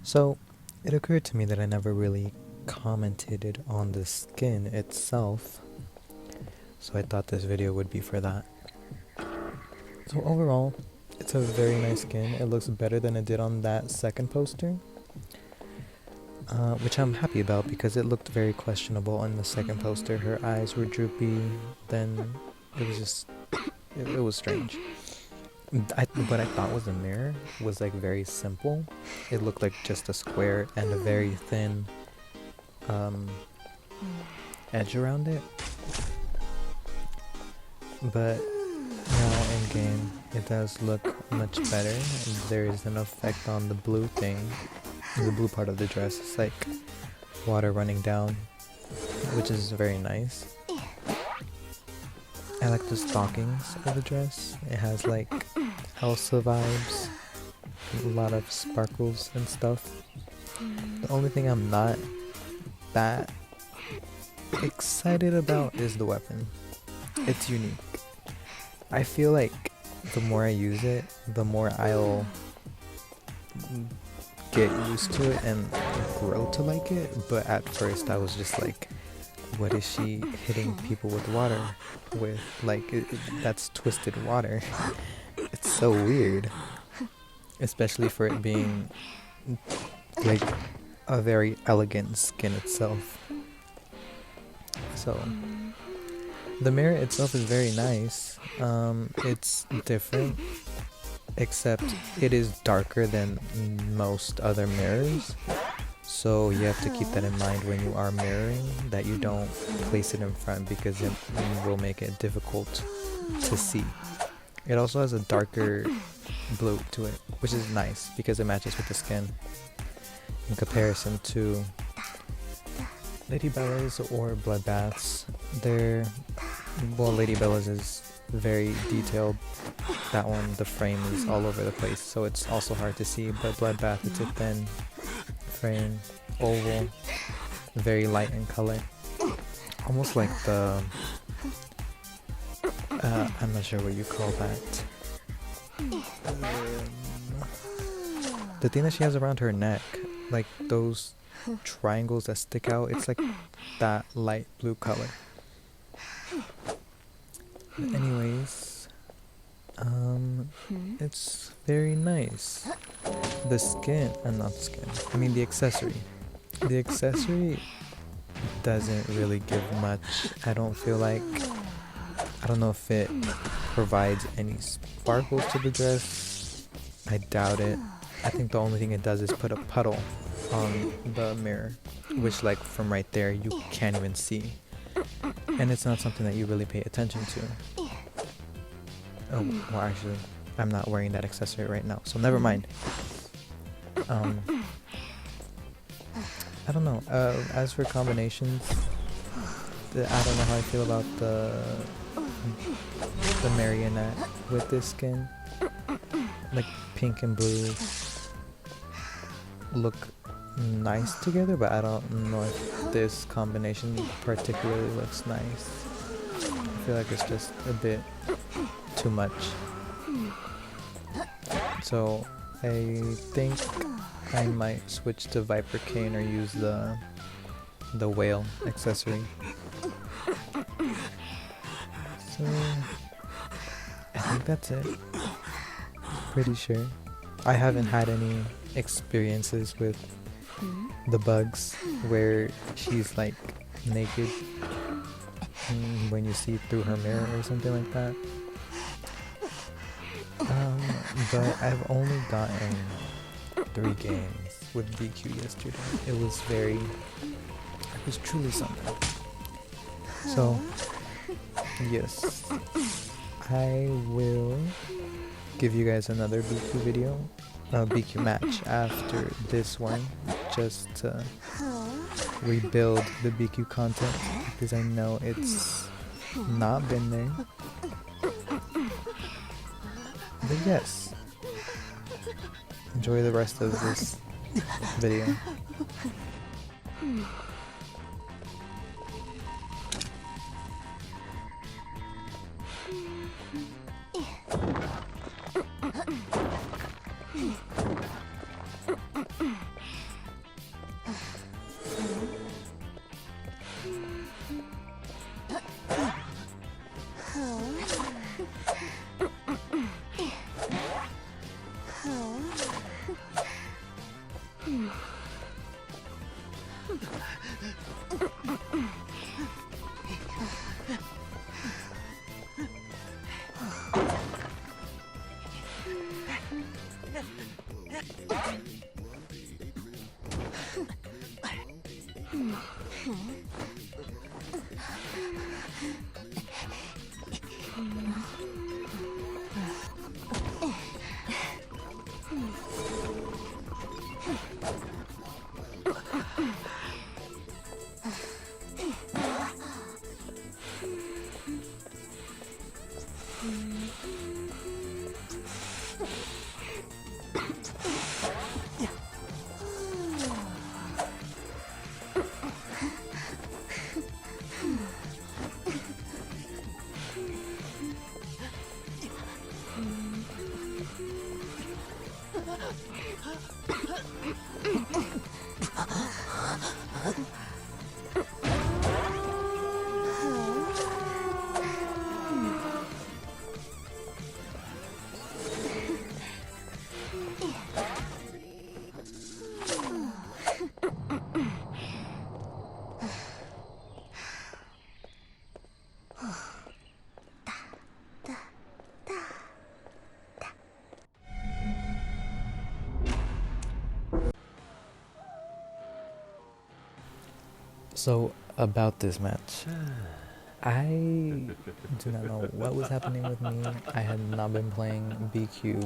So, it occurred to me that I never really commented on the skin itself, so I thought this video would be for that. So overall, it's a very nice skin. It looks better than it did on that second poster, which I'm happy about because it looked very questionable on the second poster. Her eyes were droopy, then it was just, it was strange. What I thought was a mirror was like very simple. It looked like just a square and a very thin edge around it. But now in game, it does look much better. There is an effect on the blue thing, the blue part of the dress. It's like water running down, which is very nice. I like the stockings of the dress. It has like Elsa vibes, a lot of sparkles and stuff. The only thing I'm not that excited about is the weapon. It's unique. I feel like the more I use it, the more I'll get used to it and grow to like it. But at first I was just like, what is she hitting people with water with? Like, that's twisted water. It's so weird. Especially for it being like a very elegant skin itself. So the mirror itself is very nice. It's different, except it is darker than most other mirrors. So you have to keep that in mind when you are mirroring, that you don't place it in front because it will make it difficult to see. It also has a darker blue to it, which is nice because it matches with the skin in comparison to Lady Bella's or Bloodbath's. Lady Bella's is very detailed. That one, the frame is all over the place, so it's also hard to see. But Bloodbath, it's a thin frame, oval, very light in color. Almost like the, I'm not sure what you call that. The thing that she has around her neck, like those triangles that stick out, it's like that light blue color. But anyways, it's very nice. The skin, not the skin, I mean the accessory. The accessory doesn't really give much. I don't feel like, I don't know if it provides any sparkles to the dress. I doubt it. I think the only thing it does is put a puddle on the mirror, which like from right there you can't even see. And it's not something that you really pay attention to. Oh, well actually, I'm not wearing that accessory right now, so never mind. I don't know. As for combinations, I don't know how I feel about the marionette with this skin. Like pink and blue look nice together, but I don't know if this combination particularly looks nice. I feel like it's just a bit too much. So I think I might switch to Viper Cane or use the whale accessory. So I think that's it. Pretty sure. I haven't had any experiences with the bugs where she's like naked when you see through her mirror or something like that. But I've only gotten 3 games with BQ yesterday. It was truly something. So yes, I will give you guys another BQ video, BQ match after this one, just to rebuild the BQ content because I know it's not been there. But yes, enjoy the rest of this video. So, about this match, I do not know what was happening with me. I had not been playing BQ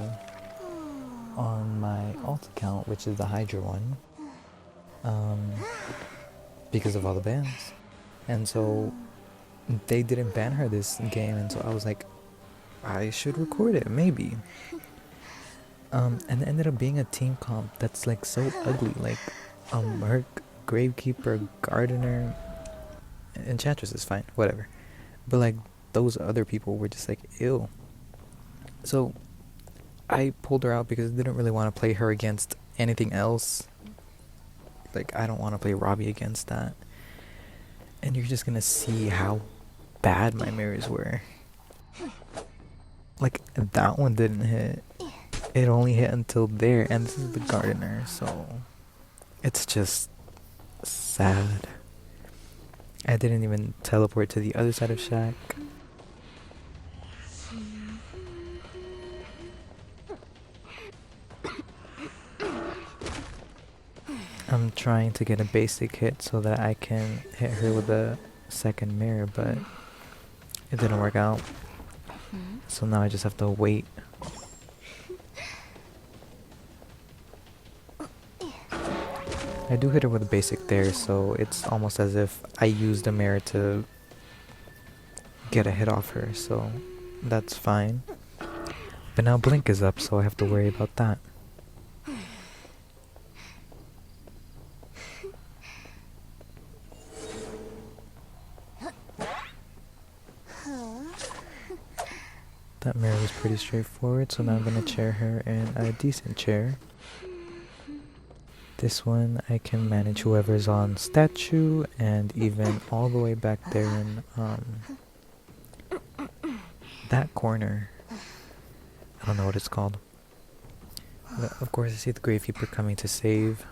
on my alt account, which is the Hydra one, um, because of all the bans. And so they didn't ban her this game, and so I was like, I should record it, maybe. And it ended up being a team comp that's like so ugly, like Merc, Gravekeeper, Gardener, Enchantress is fine, whatever. But like those other people were just like ew. So I pulled her out because I didn't really want to play her against anything else. Like I don't want to play Robbie against that. And you're just gonna see how bad my mirrors were. Like that one didn't hit. It only hit until there, and this is the Gardener, so it's just sad. I didn't even teleport to the other side of Shack. I'm trying to get a basic hit so that I can hit her with a second mirror, but it didn't work out. So now I just have to wait. I do hit her with a basic there, so it's almost as if I used a mirror to get a hit off her, so that's fine. But now Blink is up, so I have to worry about that. That mirror was pretty straightforward, so now I'm gonna chair her in a decent chair. This one I can manage whoever's on statue, and even all the way back there in that corner. I don't know what it's called. But of course I see the Gravekeeper coming to save.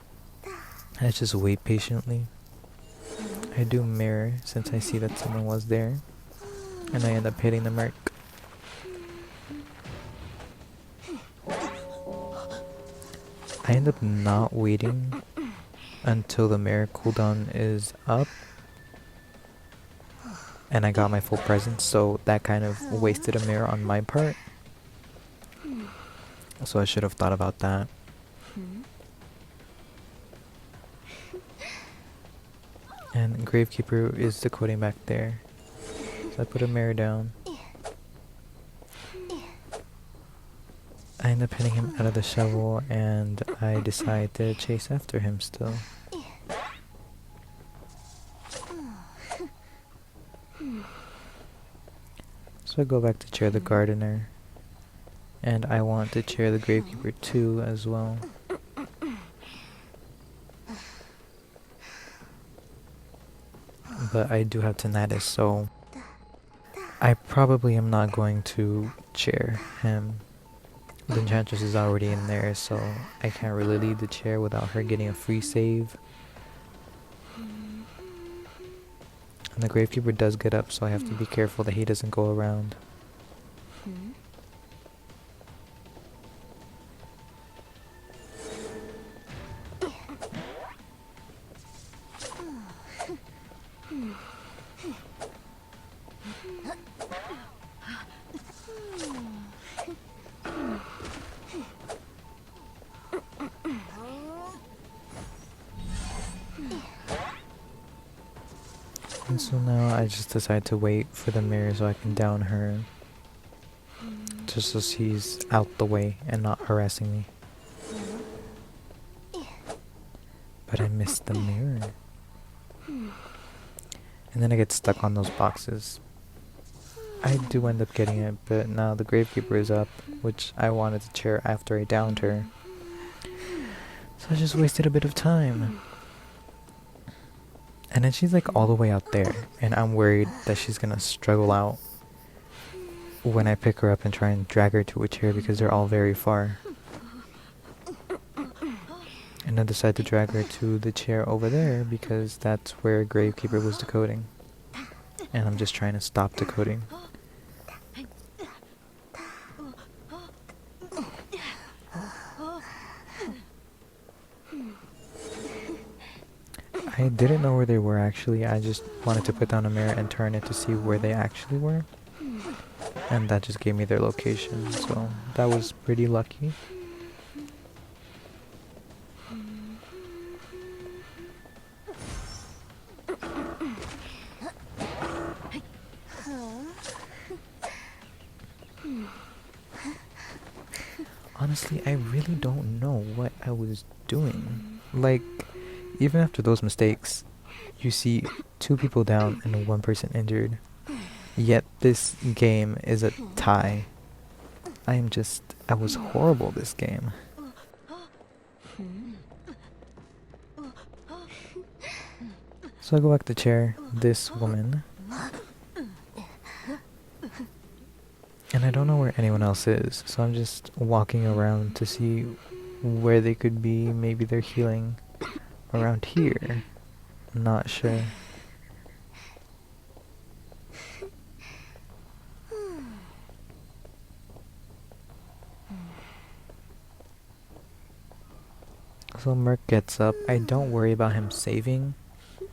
I just wait patiently. I do mirror since I see that someone was there, and I end up hitting the Merc. I end up not waiting until the mirror cooldown is up, and I got my full presence, so that kind of wasted a mirror on my part. So I should have thought about that. And Gravekeeper is decoding back there, so I put a mirror down. I end up hitting him out of the shovel, and I decide to chase after him still. So I go back to chair the Gardener, and I want to chair the Gravekeeper too as well. But I do have Tinnitus, so I probably am not going to chair him. The Enchantress is already in there, so I can't really leave the chair without her getting a free save. And the Gravekeeper does get up, so I have to be careful that he doesn't go around. And so now I just decide to wait for the mirror so I can down her. Just so she's out the way and not harassing me. But I missed the mirror. And then I get stuck on those boxes. I do end up getting it, but now the Gravekeeper is up, which I wanted to chair after I downed her. So I just wasted a bit of time. And then she's like all the way out there, and I'm worried that she's gonna struggle out when I pick her up and try and drag her to a chair because they're all very far. And I decide to drag her to the chair over there because that's where Gravekeeper was decoding. And I'm just trying to stop decoding. I didn't know where they were actually. I just wanted to put down a mirror and turn it to see where they actually were. And that just gave me their location, so that was pretty lucky. Honestly, I really don't know what I was doing. Like, even after those mistakes, you see 2 people down and 1 person injured. Yet this game is a tie. I was horrible this game. So I go back to chair this woman. And I don't know where anyone else is, so I'm just walking around to see where they could be. Maybe they're healing around here. I'm not sure. So Merc gets up. I don't worry about him saving,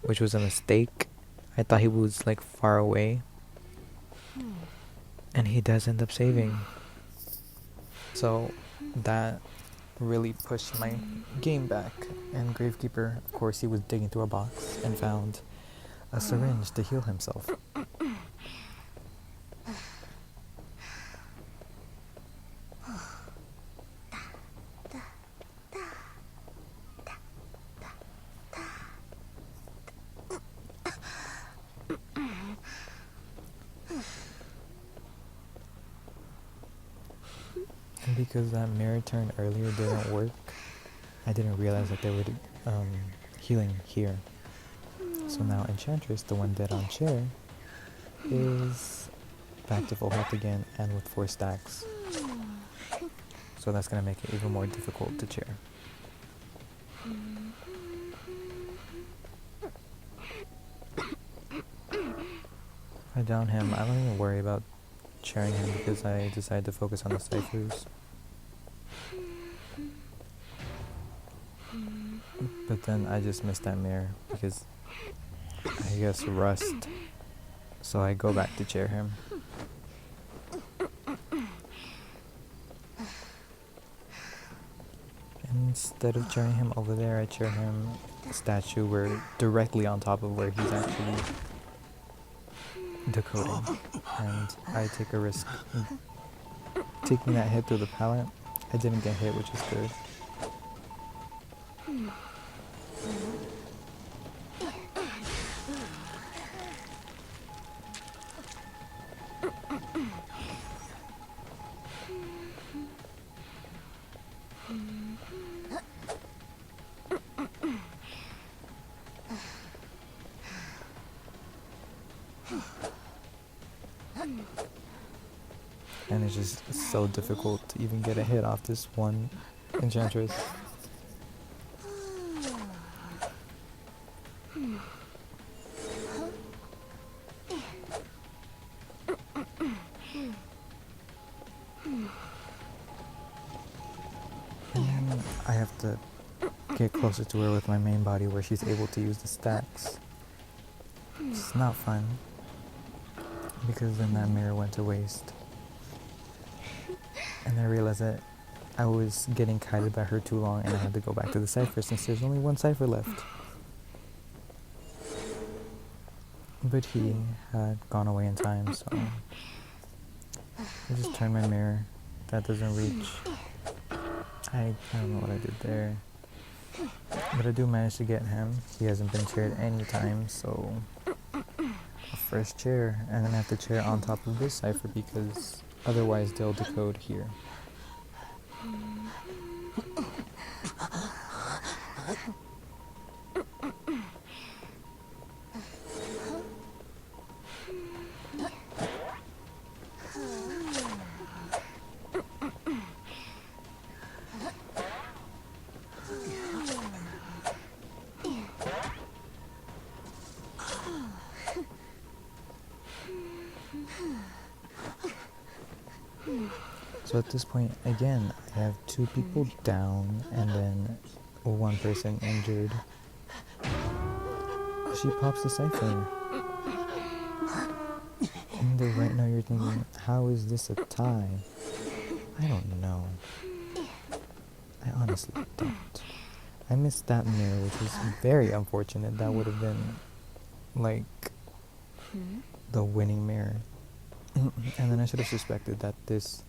which was a mistake. I thought he was like far away. And he does end up saving. So that really pushed my game back. And Gravekeeper, of course, he was digging through a box and found a syringe to heal himself. And because that mirror turn earlier didn't work, I didn't realize that they were healing here. So now Enchantress, the one dead on chair, is back to full health again and with 4 stacks. So that's going to make it even more difficult to chair. If I down him, I don't even worry about chairing him because I decided to focus on the ciphers. But then I just missed that mirror because I guess rust. So I go back to chair him. Instead of chairing him over there, I chair him a statue where directly on top of where he's actually decoding. And I take a risk taking that hit through the pallet. I didn't get hit, which is good. And it's just so difficult to even get a hit off this one Enchantress. And I have to get closer to her with my main body where she's able to use the stacks. It's not fun, because then that mirror went to waste. And I realized that I was getting kited by her too long and I had to go back to the cipher since there's only 1 cipher left. But he had gone away in time, so I just turned my mirror. That doesn't reach. I don't know what I did there. But I do manage to get him. He hasn't been chaired any time, so a first chair. And then I have to chair on top of this cipher because otherwise they'll decode here. So at this point, again, I have two people down and then one person injured. She pops the siphon. And then right now you're thinking, how is this a tie? I don't know. I honestly don't. I missed that mirror, which was very unfortunate. That would have been like the winning mirror. And then I should have suspected that this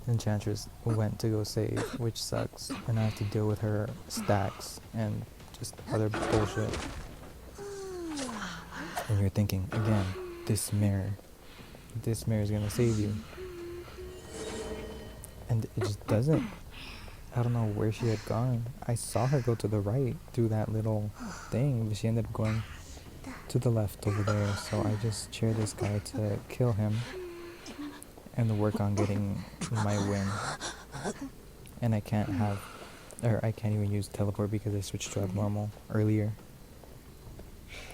enchantress went to go save, which sucks. And I have to deal with her stacks and just other bullshit. And you're thinking, again, this mirror is gonna save you. And it just doesn't. I don't know where she had gone. I saw her go to the right through that little thing, but she ended up going to the left over there. So I just cheered this guy to kill him and work on getting my win. And I can't even use teleport because I switched to abnormal earlier.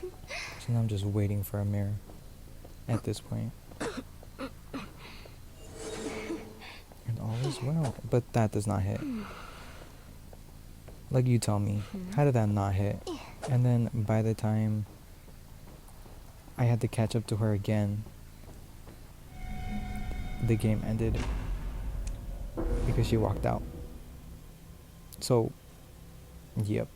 So now I'm just waiting for a mirror at this point. And all is well. But that does not hit. Like, you tell me, how did that not hit? And then by the time I had to catch up to her again, the game ended because she walked out. So, yep.